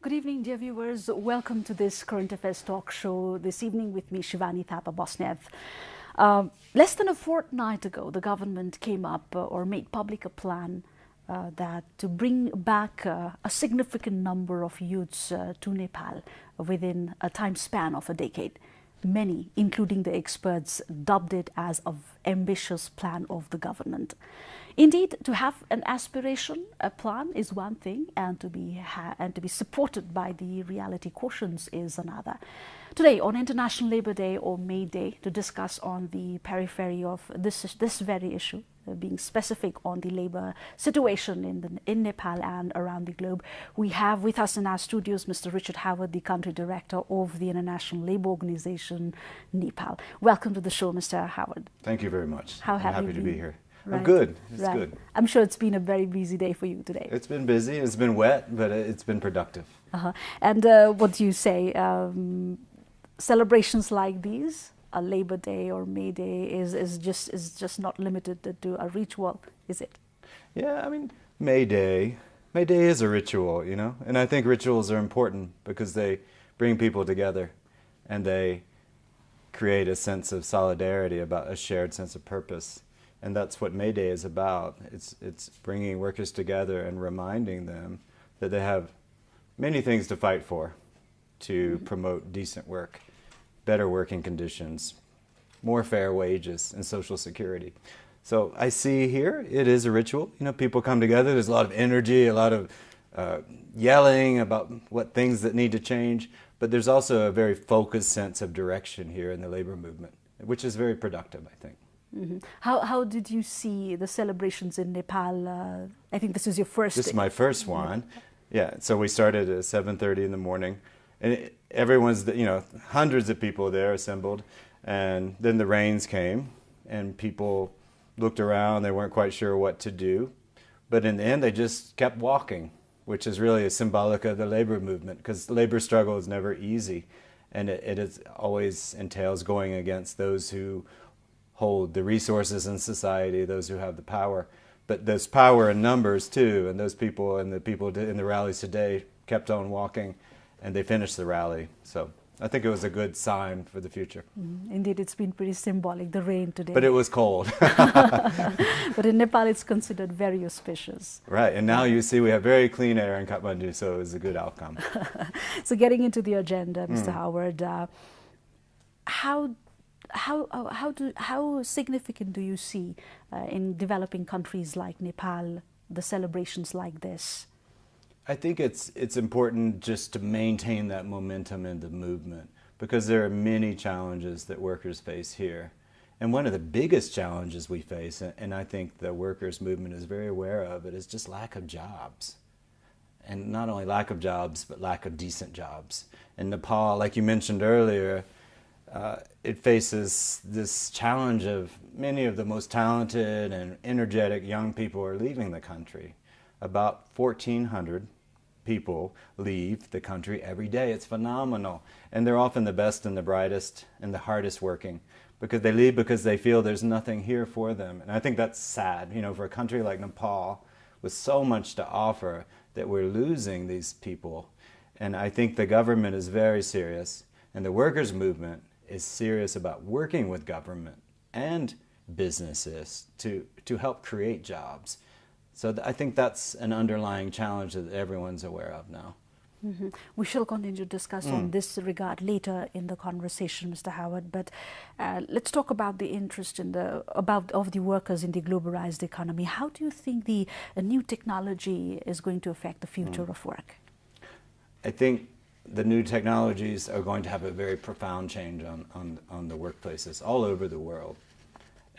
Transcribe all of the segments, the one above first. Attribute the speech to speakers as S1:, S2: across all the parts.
S1: Good evening, dear viewers. Welcome to this Current Affairs talk show this evening with me, Shivani Thapa Bosnev. Less than a fortnight ago, the government came up or made public a plan that to bring back a significant number of youths to Nepal within a time span of a decade. Many, including the experts, dubbed it as an ambitious plan of the government. Indeed, to have an aspiration, a plan is one thing, and to be supported by the reality quotients is another. Today, on International Labour Day or May Day, to discuss on the periphery of this very issue, being specific on the labour situation in Nepal and around the globe, we have with us in our studios Mr. Richard Howard, the country director of the International Labour Organization, Nepal. Welcome to the show, Mr. Howard.
S2: Thank you very much.
S1: I'm
S2: happy to be here.
S1: Right.
S2: I'm good. It's good.
S1: I'm sure it's been a very busy day for you today.
S2: It's been busy. It's been wet, but it's been productive.
S1: And what do you say? Celebrations like these, a Labor Day or May Day, is just not limited to a ritual, is it?
S2: Yeah, I mean, May Day is a ritual, you know, and I think rituals are important because they bring people together and they create a sense of solidarity about a shared sense of purpose. And that's what May Day is about. It's bringing workers together and reminding them that they have many things to fight for to promote decent work, better working conditions, more fair wages, and social security. So I see here it is a ritual. You know, people come together. There's a lot of energy, a lot of yelling about what things that need to change. But there's also a very focused sense of direction here in the labor movement, which is very productive, I think.
S1: Mm-hmm. How did you see the celebrations in Nepal? I think this is your first.
S2: This is my first one. Yeah. So we started at 7:30 in the morning, and everyone's, you know, hundreds of people there assembled, and then the rains came, and people looked around. They weren't quite sure what to do, but in the end, they just kept walking, which is really a symbolic of the labor movement, because labor struggle is never easy, and it always entails going against those who hold the resources in society, those who have the power. But there's power in numbers too, and those people and the people in the rallies today kept on walking, and they finished the rally. So I think it was a good sign for the future.
S1: Indeed, it's been pretty symbolic, the rain today.
S2: But it was cold.
S1: But in Nepal, it's considered very auspicious.
S2: Right, and now you see we have very clean air in Kathmandu, so it was a good outcome.
S1: So getting into the agenda, Mr. Howard, how significant do you see in developing countries like Nepal the celebrations like this?
S2: I think it's important just to maintain that momentum in the movement, because there are many challenges that workers face here. And one of the biggest challenges we face, and I think the workers' movement is very aware of it, is just lack of jobs. And not only lack of jobs, but lack of decent jobs. In Nepal, like you mentioned earlier, it faces this challenge of many of the most talented and energetic young people are leaving the country. About 1,400 people leave the country every day. It's phenomenal. And they're often the best and the brightest and the hardest working, because they leave because they feel there's nothing here for them. And I think that's sad, you know, for a country like Nepal with so much to offer, that we're losing these people. And I think the government is very serious, and the workers' movement is serious about working with government and businesses to help create jobs. So I think that's an underlying challenge that everyone's aware of now.
S1: We shall continue to discuss on this regard later in the conversation, Mr. Howard. But let's talk about the interest of the workers in the globalized economy. How do you think the new technology is going to affect the future of work?
S2: I think the new technologies are going to have a very profound change on the workplaces all over the world.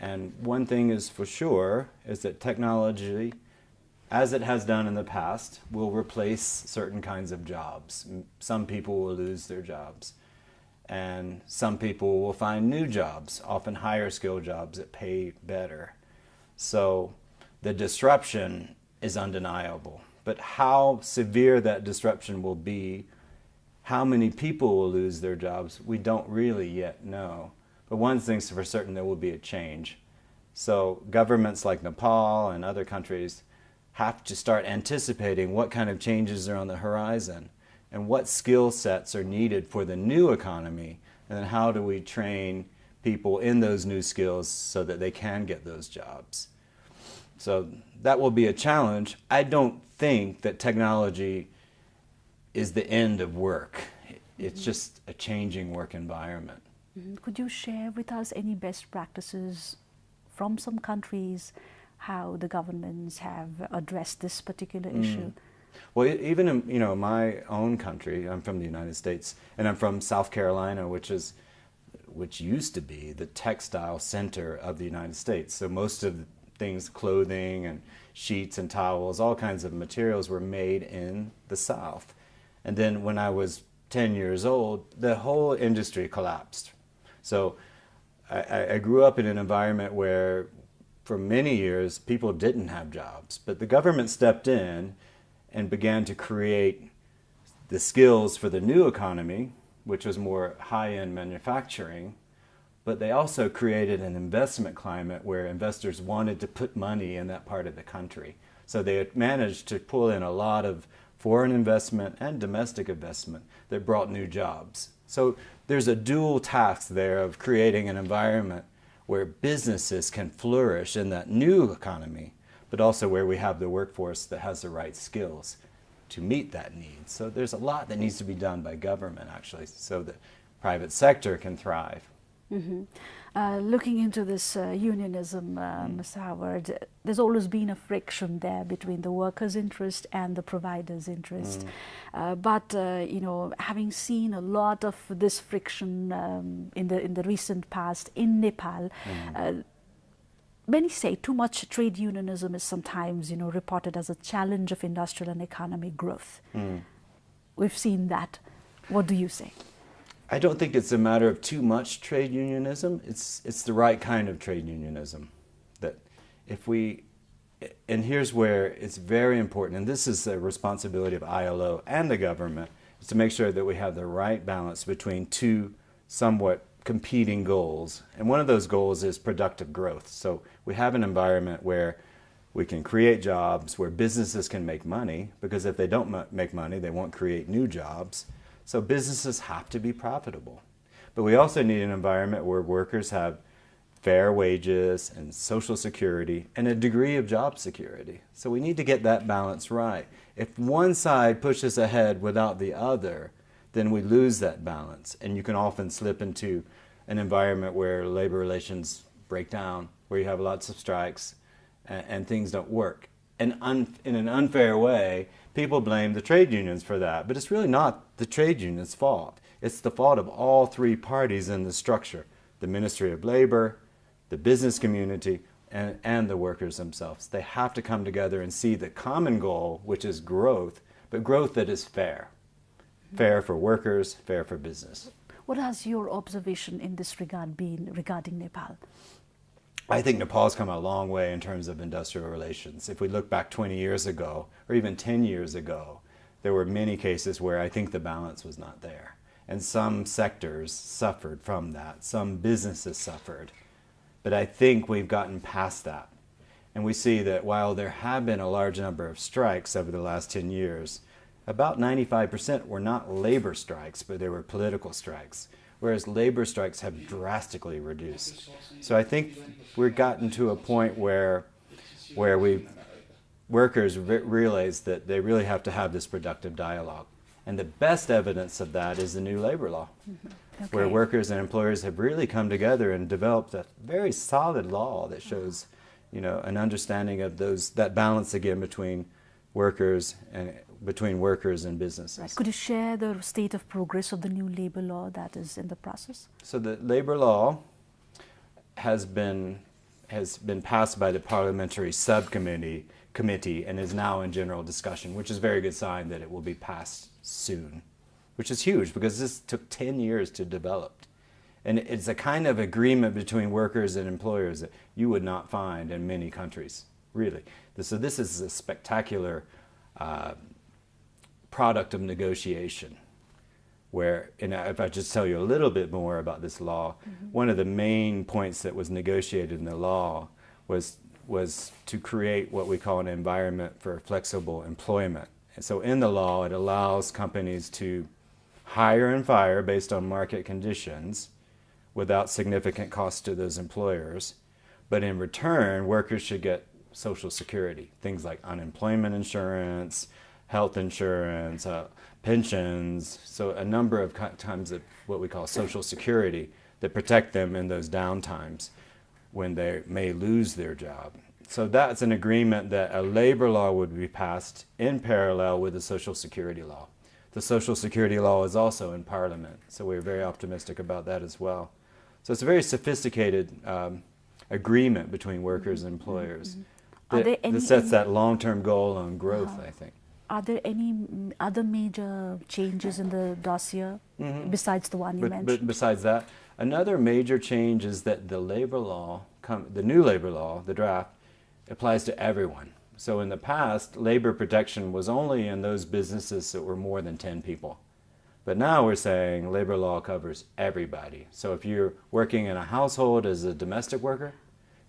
S2: And one thing is for sure is that technology, as it has done in the past, will replace certain kinds of jobs. Some people will lose their jobs, and some people will find new jobs, often higher skill jobs that pay better. So the disruption is undeniable, but how severe that disruption will be, how many people will lose their jobs, we don't really yet know. But one thing's for certain, there will be a change. So governments like Nepal and other countries have to start anticipating what kind of changes are on the horizon. and what skill sets are needed for the new economy, and then how do we train people in those new skills so that they can get those jobs. So that will be a challenge. I don't think that technology is the end of work. It's just a changing work environment.
S1: Could you share with us any best practices from some countries, how the governments have addressed this particular issue?
S2: Well, even in my own country, I'm from the United States, and I'm from South Carolina, which used to be the textile center of the United States. So most of the things, clothing and sheets and towels, all kinds of materials were made in the South. And then when I was 10 years old, the whole industry collapsed. So I grew up in an environment where for many years people didn't have jobs, but the government stepped in and began to create the skills for the new economy, which was more high-end manufacturing, but they also created an investment climate where investors wanted to put money in that part of the country. So they had managed to pull in a lot of foreign investment and domestic investment that brought new jobs. So there's a dual task there of creating an environment where businesses can flourish in that new economy, but also where we have the workforce that has the right skills to meet that need. So there's a lot that needs to be done by government, actually, so that private sector can thrive.
S1: Looking into this unionism, Mr. Howard, there's always been a friction there between the workers' interest and the providers' interest. But having seen a lot of this friction in the recent past in Nepal, many say too much trade unionism is sometimes reported as a challenge of industrial and economic growth. We've seen that. What do you say?
S2: I don't think it's a matter of too much trade unionism. It's the right kind of trade unionism. That and here's where it's very important, and this is the responsibility of ILO and the government, is to make sure that we have the right balance between two somewhat competing goals. And one of those goals is productive growth. So we have an environment where we can create jobs, where businesses can make money, because if they don't make money, they won't create new jobs. So businesses have to be profitable. But we also need an environment where workers have fair wages and social security and a degree of job security. So we need to get that balance right. If one side pushes ahead without the other, then we lose that balance. And you can often slip into an environment where labor relations break down, where you have lots of strikes and things don't work. And in an unfair way, people blame the trade unions for that, but it's really not the trade unions' fault. It's the fault of all three parties in the structure: the Ministry of Labor, the business community, and the workers themselves. They have to come together and see the common goal, which is growth, but growth that is fair. Fair for workers, fair for business.
S1: What has your observation in this regard been regarding Nepal?
S2: I think Nepal's come a long way in terms of industrial relations. If we look back 20 years ago, or even 10 years ago, there were many cases where I think the balance was not there. And some sectors suffered from that. Some businesses suffered. But I think we've gotten past that. And we see that while there have been a large number of strikes over the last 10 years, about 95% were not labor strikes, but they were political strikes, whereas labor strikes have drastically reduced. So I think we've gotten to a point where workers realize that they really have to have this productive dialogue. And the best evidence of that is the new labor law, where workers and employers have really come together and developed a very solid law that shows, an understanding of that balance again between workers and businesses.
S1: Right. Could you share the state of progress of the new labor law that is in the process?
S2: So the labor law has been passed by the parliamentary subcommittee and is now in general discussion, which is a very good sign that it will be passed soon, which is huge because this took 10 years to develop. And it's a kind of agreement between workers and employers that you would not find in many countries, really. So this is a spectacular product of negotiation, where, if I just tell you a little bit more about this law, one of the main points that was negotiated in the law was to create what we call an environment for flexible employment. So in the law, it allows companies to hire and fire based on market conditions without significant cost to those employers. But in return, workers should get Social Security, things like unemployment insurance, health insurance, pensions, so a number of times of what we call Social Security that protect them in those downtimes when they may lose their job. So that's an agreement that a labor law would be passed in parallel with the Social Security law. The Social Security law is also in Parliament, so we're very optimistic about that as well. So it's a very sophisticated agreement between workers and employers that sets that long-term goal on growth, I think.
S1: Are there any other major changes in the dossier besides the one you mentioned?
S2: Besides that, another major change is that the labor law, the new labor law, the draft, applies to everyone. So in the past, labor protection was only in those businesses that were more than 10 people. But now we're saying labor law covers everybody. So if you're working in a household as a domestic worker,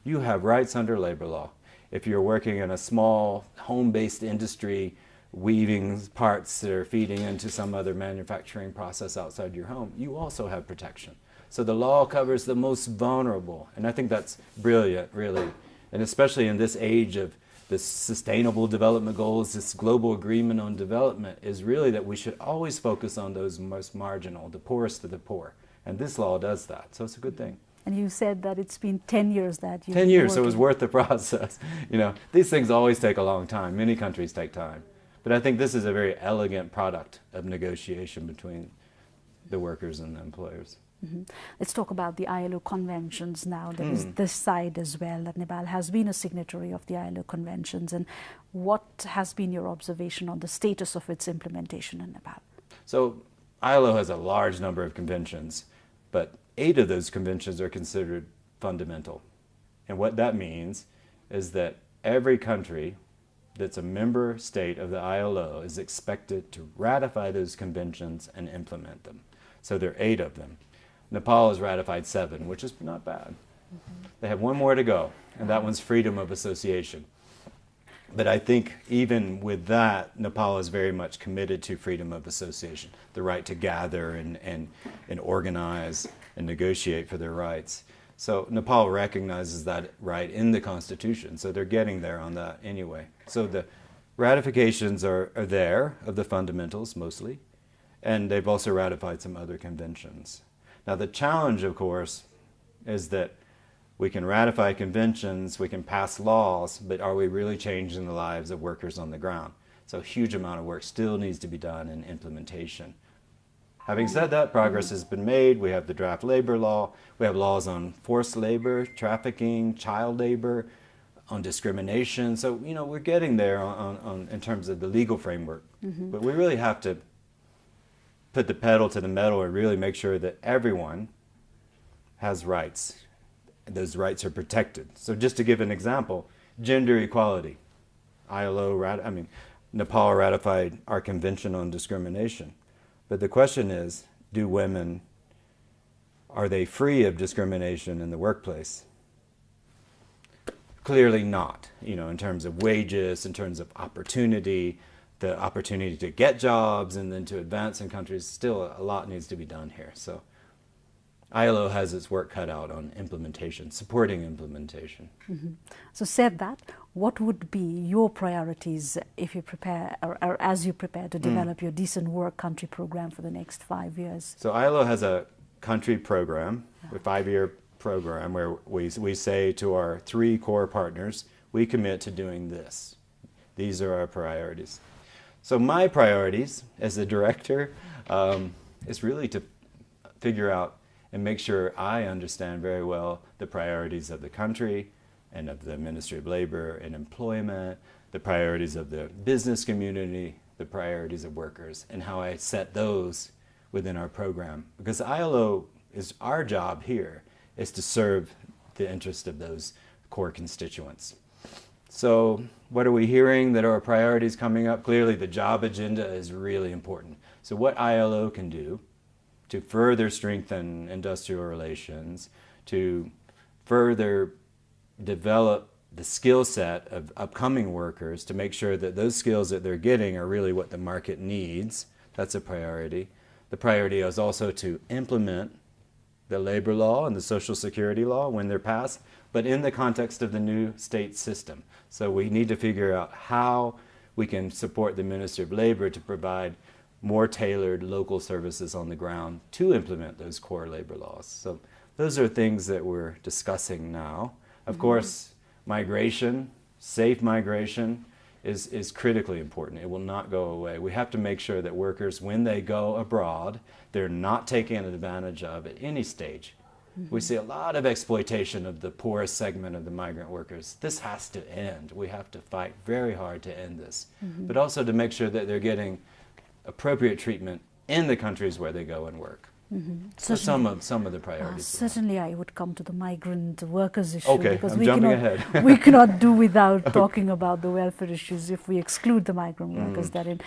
S2: you have rights under labor law. If you're working in a small home-based industry, weaving parts that are feeding into some other manufacturing process outside your home, you also have protection. So the law covers the most vulnerable, and I think that's brilliant, really. And especially in this age of the Sustainable Development Goals, this global agreement on development is really that we should always focus on those most marginal, the poorest of the poor. And this law does that, so it's a good thing.
S1: And you said that it's been 10 years that you've
S2: 10 years, so it was worth the process. You know, these things always take a long time. Many countries take time. But I think this is a very elegant product of negotiation between the workers and the employers.
S1: Let's talk about the ILO conventions now. There is this side as well, that Nepal has been a signatory of the ILO conventions. And what has been your observation on the status of its implementation in Nepal?
S2: So ILO has a large number of conventions, but 8 of those conventions are considered fundamental. And what that means is that every country that's a member state of the ILO is expected to ratify those conventions and implement them. So there are 8 of them. Nepal has ratified 7, which is not bad. They have 1 more to go, and that one's freedom of association. But I think even with that, Nepal is very much committed to freedom of association, the right to gather and organize and negotiate for their rights. So Nepal recognizes that right in the Constitution, so they're getting there on that anyway. So the ratifications are there of the fundamentals mostly, and they've also ratified some other conventions. Now the challenge, of course, is that we can ratify conventions, we can pass laws, but are we really changing the lives of workers on the ground? So a huge amount of work still needs to be done in implementation. Having said that, progress has been made. We have the draft labor law. We have laws on forced labor, trafficking, child labor, on discrimination. So, you know, we're getting there in terms of the legal framework. But we really have to put the pedal to the metal and really make sure that everyone has rights. Those rights are protected. So just to give an example, gender equality. Nepal ratified our Convention on Discrimination. But the question is, are they free of discrimination in the workplace? Clearly not, you know, in terms of wages, in terms of opportunity, the opportunity to get jobs and then to advance in countries. Still a lot needs to be done here. So ILO has its work cut out on implementation, supporting implementation. So said that, what would be your priorities if you prepare, or as you prepare to develop your decent work country program for the next 5 years? So ILO has a country program, a 5-year program, where we say to our 3 core partners, we commit to doing this. These are our priorities. So my priorities as the director is really to figure out and make sure I understand very well the priorities of the country and of the Ministry of Labor and Employment, the priorities of the business community, the priorities of workers, and how I set those within our program. Because ILO is our job here is to serve the interest of those core constituents. So what are we hearing that are our priorities coming up? Clearly the job agenda is really important. So what ILO can do to further strengthen industrial relations, to further develop the skill set of upcoming workers to make sure that those skills that they're getting are really what the market needs. That's a priority. The priority is also to implement the labor law and the Social Security law when they're passed, but in the context of the new state system. So we need to figure out how we can support the Minister of Labor to provide more tailored local services on the ground to implement those core labor laws. So those are things that we're discussing now. Of course, migration, safe migration, is critically important. It will not go away. We have to make sure that workers, when they go abroad, they're not taken advantage of at any stage. We see a lot of exploitation of the poorest segment of the migrant workers. This has to end. We have to fight very hard to end this, but also to make sure that they're getting appropriate treatment in the countries where they go and work. So some of the priorities.
S1: Certainly, I would come to the migrant workers issue,
S2: Okay,
S1: because
S2: I'm jumping ahead.
S1: we cannot do without talking about the welfare issues if we exclude the migrant workers therein.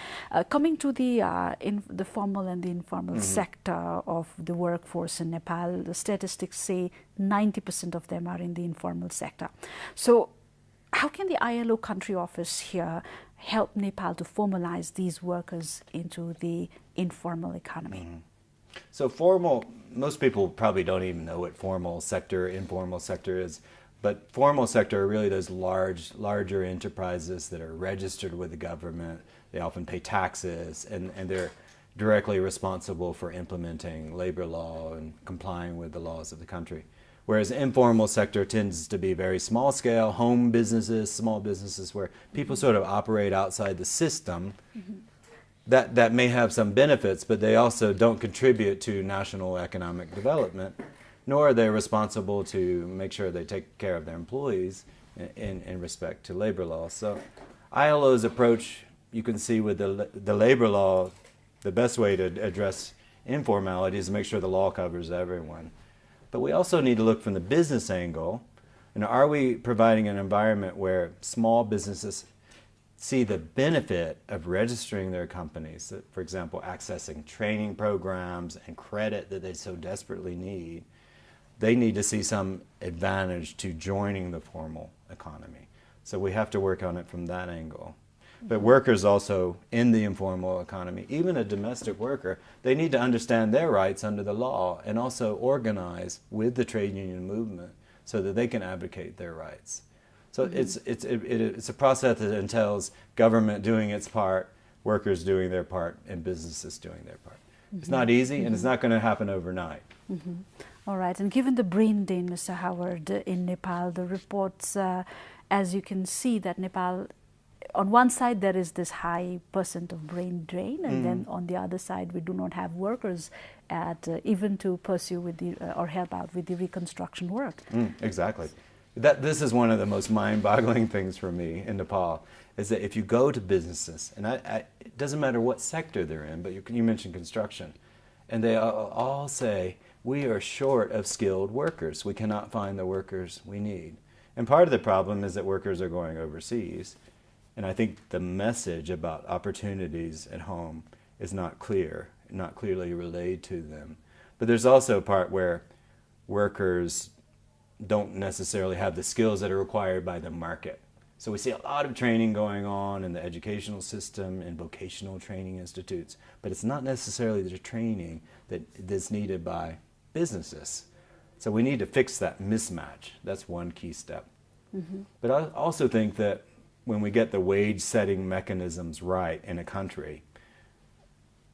S1: Coming to the formal and the informal sector of the workforce in Nepal, the statistics say 90% of them are in the informal sector. So how can the ILO country office here help Nepal to formalize these workers into the informal economy?
S2: So formal, most people probably don't even know what formal sector, informal sector is, but formal sector are really those larger enterprises that are registered with the government. They often pay taxes, and they're directly responsible for implementing labor law and complying with the laws of the country. Whereas informal sector tends to be very small scale, home businesses, small businesses where people sort of operate outside the system. That may have some benefits, but they also don't contribute to national economic development, nor are they responsible to make sure they take care of their employees in respect to labor law. So ILO's approach, you can see with the labor law, the best way to address informality is to make sure the law covers everyone. But we also need to look from the business angle, and are we providing an environment where small businesses see the benefit of registering their companies, for example, accessing training programs and credit that they so desperately need. They need to see some advantage to joining the formal economy. So we have to work on it from that angle. But workers also in the informal economy, even a domestic worker, they need to understand their rights under the law and also organize with the trade union movement so that they can advocate their rights. So it's a process that entails government doing its part, workers doing their part, and businesses doing their part. It's not easy, and it's not going to happen overnight.
S1: All right, and given the brain drain, Mr. Howard, in Nepal, the reports, as you can see, that Nepal, on one side there is this high % of brain drain, and then on the other side we do not have workers even to pursue with or help out with the reconstruction work.
S2: Exactly. This is one of the most mind-boggling things for me in Nepal, is that if you go to businesses, and it doesn't matter what sector they're in, but you mentioned construction, and they all say, we are short of skilled workers. We cannot find the workers we need. And part of the problem is that workers are going overseas, and I think the message about opportunities at home is not clearly relayed to them. But there's also a part where workers don't necessarily have the skills that are required by the market. So we see a lot of training going on in the educational system and vocational training institutes, but it's not necessarily the training that's needed by businesses. So we need to fix that mismatch. That's one key step. But I also think that when we get the wage setting mechanisms right in a country,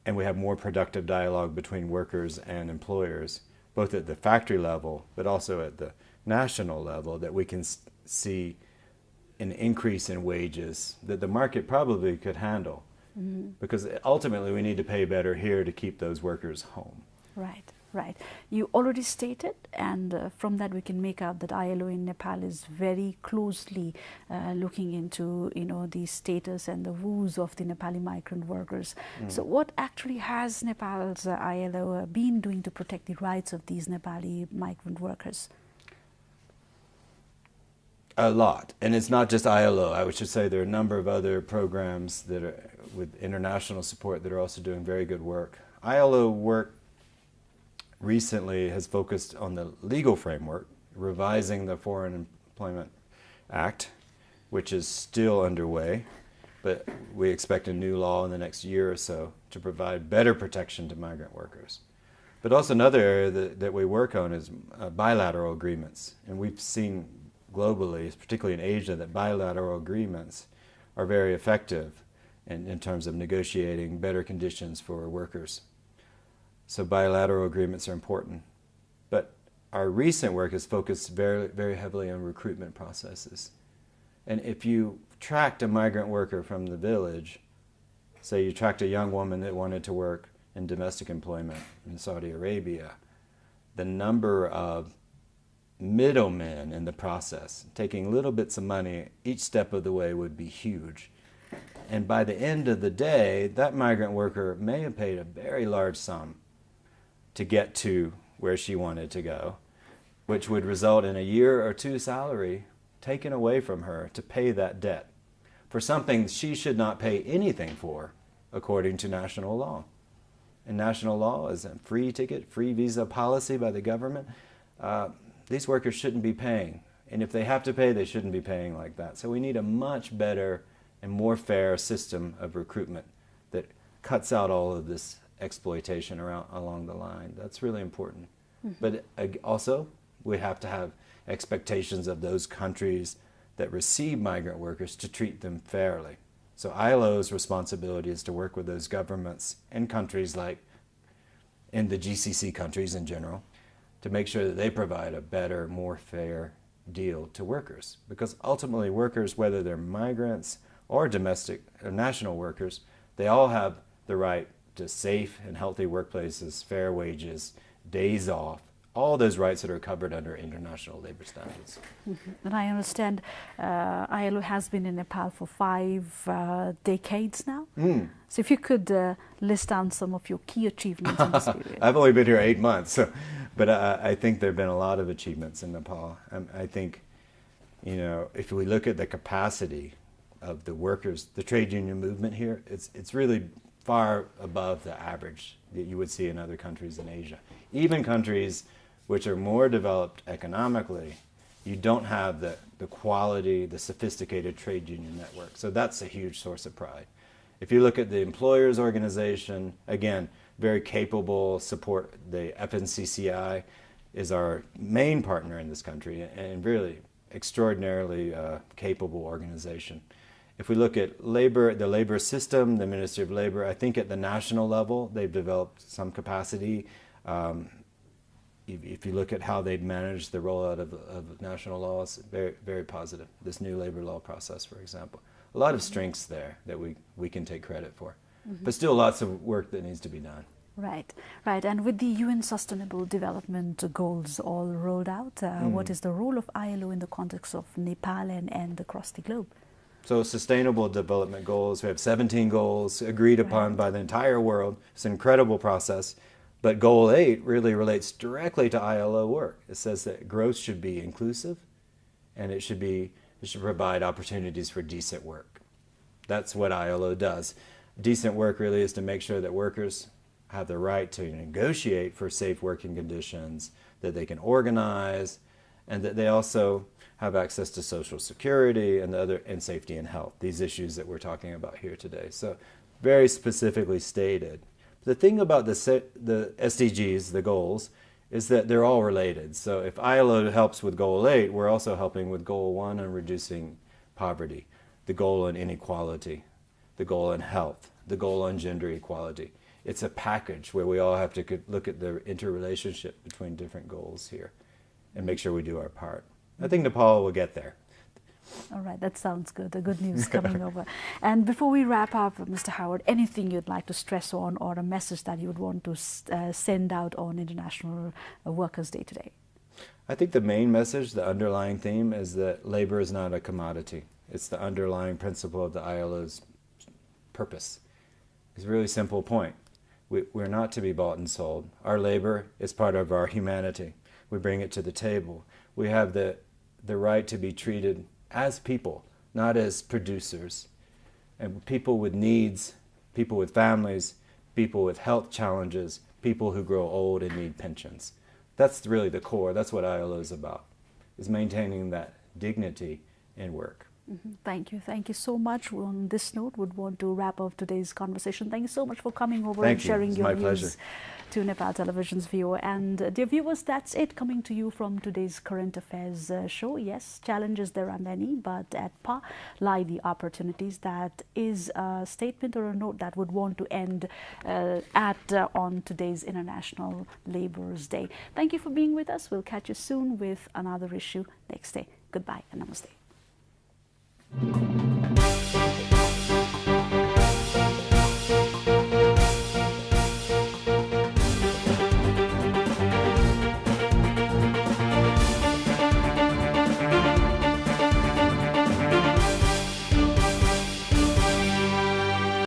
S2: and we have more productive dialogue between workers and employers, both at the factory level, but also at the national level, that we can see an increase in wages that the market probably could handle. Because ultimately we need to pay better here to keep those workers home.
S1: Right, right. You already stated, and from that we can make out that ILO in Nepal is very closely looking into, the status and the woes of the Nepali migrant workers. So what actually has Nepal's ILO been doing to protect the rights of these Nepali migrant workers?
S2: A lot, and it's not just ILO. I should say there are a number of other programs that are with international support that are also doing very good work. ILO work recently has focused on the legal framework, revising the Foreign Employment Act, which is still underway, but we expect a new law in the next year or so to provide better protection to migrant workers. But also another area that we work on is bilateral agreements. And we've seen globally, particularly in Asia, that bilateral agreements are very effective in terms of negotiating better conditions for workers. So bilateral agreements are important. But our recent work has focused very, very heavily on recruitment processes. And if you tracked a migrant worker from the village, say you tracked a young woman that wanted to work in domestic employment in Saudi Arabia, the number of middlemen in the process, taking little bits of money each step of the way, would be huge. And by the end of the day, that migrant worker may have paid a very large sum to get to where she wanted to go, which would result in a year or two salary taken away from her to pay that debt for something she should not pay anything for according to national law. And national law is a free ticket, free visa policy by the government. These workers shouldn't be paying. And if they have to pay, they shouldn't be paying like that. So we need a much better and more fair system of recruitment that cuts out all of this exploitation along the line. That's really important. Mm-hmm. But also, we have to have expectations of those countries that receive migrant workers to treat them fairly. So ILO's responsibility is to work with those governments in countries like in the GCC countries in general to make sure that they provide a better, more fair deal to workers. Because ultimately workers, whether they're migrants or domestic or national workers, they all have the right to safe and healthy workplaces, fair wages, days off, all those rights that are covered under international labor standards.
S1: Mm-hmm. And I understand ILO has been in Nepal for 5 decades now. Mm. So if you could list down some of your key achievements in this period.
S2: I've only been here 8 months, but I think there have been a lot of achievements in Nepal. I think, if we look at the capacity of the workers, the trade union movement here, it's really far above the average that you would see in other countries in Asia. Even countries which are more developed economically, you don't have the quality, the sophisticated trade union network. So that's a huge source of pride. If you look at the employers organization, again, very capable support. The FNCCI is our main partner in this country and really extraordinarily capable organization. If we look at labor, the labor system, the Ministry of Labor, I think at the national level, they've developed some capacity. If you look at how they've managed the rollout of national laws, very, very positive. This new labor law process, for example. A lot of strengths there that we can take credit for. Mm-hmm. But still lots of work that needs to be done.
S1: Right, right. And with the UN Sustainable Development Goals all rolled out, what is the role of ILO in the context of Nepal and across the globe?
S2: So Sustainable Development Goals, we have 17 goals agreed upon by the entire world. It's an incredible process. But Goal 8 really relates directly to ILO work. It says that growth should be inclusive and it should provide opportunities for decent work. That's what ILO does. Decent work really is to make sure that workers have the right to negotiate for safe working conditions, that they can organize, and that they also have access to Social Security and safety and health, these issues that we're talking about here today. So very specifically stated. The thing about the SDGs, the goals, is that they're all related. So if ILO helps with Goal 8, we're also helping with Goal 1 on reducing poverty, the goal on inequality, the goal on health, the goal on gender equality. It's a package where we all have to look at the interrelationship between different goals here and make sure we do our part. I think Nepal will get there.
S1: All right, that sounds good. The good news coming over. And before we wrap up, Mr. Howard, anything you'd like to stress on or a message that you would want to send out on International Workers' Day today?
S2: I think the main message, the underlying theme, is that labor is not a commodity. It's the underlying principle of the ILO's purpose. It's a really simple point. We're not to be bought and sold. Our labor is part of our humanity. We bring it to the table. We have the right to be treated as people, not as producers. And people with needs, people with families, people with health challenges, people who grow old and need pensions. That's really the core. That's what ILO is about, is maintaining that dignity in work.
S1: Thank you. Thank you so much. On this note, would want to wrap up today's conversation. Thank you so much for coming over and sharing your views to Nepal Television's viewer. And dear viewers, that's it coming to you from today's Current Affairs show. Yes, challenges there are many, but at par lie the opportunities. That is a statement or a note that would want to end on today's International Labourers Day. Thank you for being with us. We'll catch you soon with another issue next day. Goodbye and namaste.